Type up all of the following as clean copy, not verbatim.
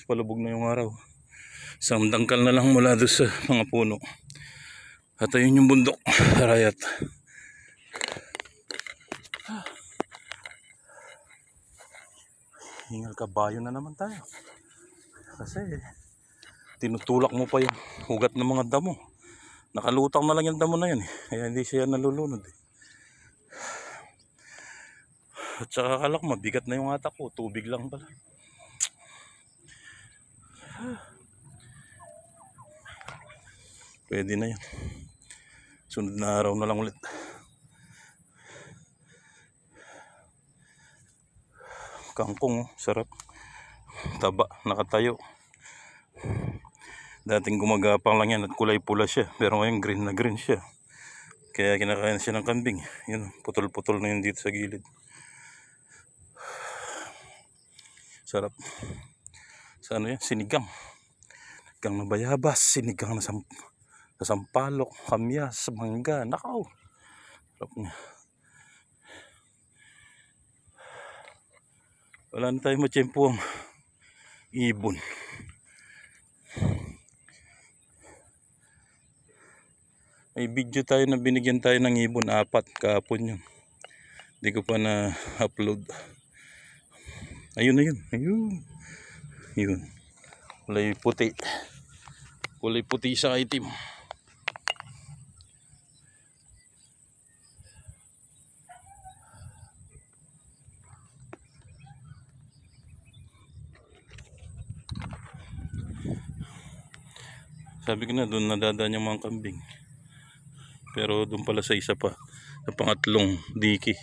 Palubog na yung araw. Isang dangkal na lang mula doon sa mga puno. At ayun yung bundok. Arayat. Hingal kabayo na naman tayo. Kasi tinutulak mo pa yung ugat ng mga damo. Nakalutang na lang yung damo na yan eh. Kaya hindi siya nalulunod eh. At saka akala ko mabigat na yung atak ko. Tubig lang pala. Pwede na yan. Sunod na araw na lang ulit. Kangkong, sarap. Taba, nakatayo. Dating gumagapang lang yan at kulay pula siya. Pero ngayon green na green siya. Kaya kinakain siya ng kambing. Yun, putol-putol na yun dito sa gilid. Sarap. Sa ano yan? Sinigang. Sinigang na bayabas. Sinigang na sampalok, kamyas, mangga. Nakaw. Sarap niya. Wala na tayo matiyempo ang ibon. May video tayo na binigyan tayo ng ibon, 4 kahapon yun. Hindi ko pa na-upload. Ayun na yun. Ayun. Yun. Kulay puti. Kulay puti sa itim. Sabi ko na doon nadadaan yung mga kambing. Pero doon pala sa isa pa. Sa pangatlong diki.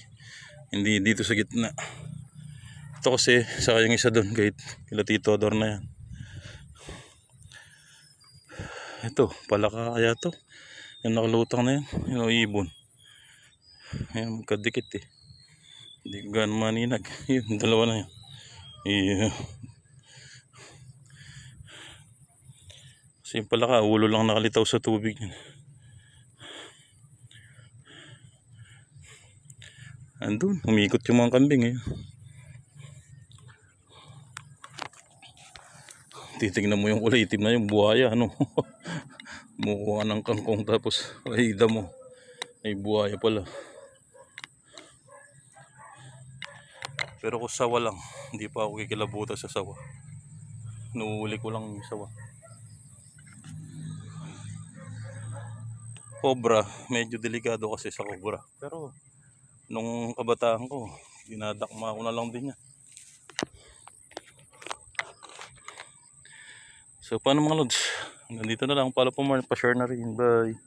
Hindi dito sa gitna. Ito kasi saka yung isa doon kahit kila Tito Ador na yan. Ito palaka kaya to. Yung nakalutang na yan. Yung ibon. Ayan magkadikit eh. Hindi ko gaano maninag. Yun dalawa na yan. Kasi yung palaka ulo lang nakalitaw sa tubig yun. Andun umikot yung mga kambing eh. Titignan mo yung kulay itim na yung buhaya ano. Mukha ng kangkong tapos ay damo. Ay buhaya pala. Pero kung sawa lang, hindi pa ako kikilabutan sa sawa. Nuuli ko lang yung sawa. Cobra, medyo delikado kasi sa cobra. Pero nung kabataan ko, dinadakma ko na lang din yan. So paano mga lods? Nandito na lang. Pala po, pa-share na rin. Bye.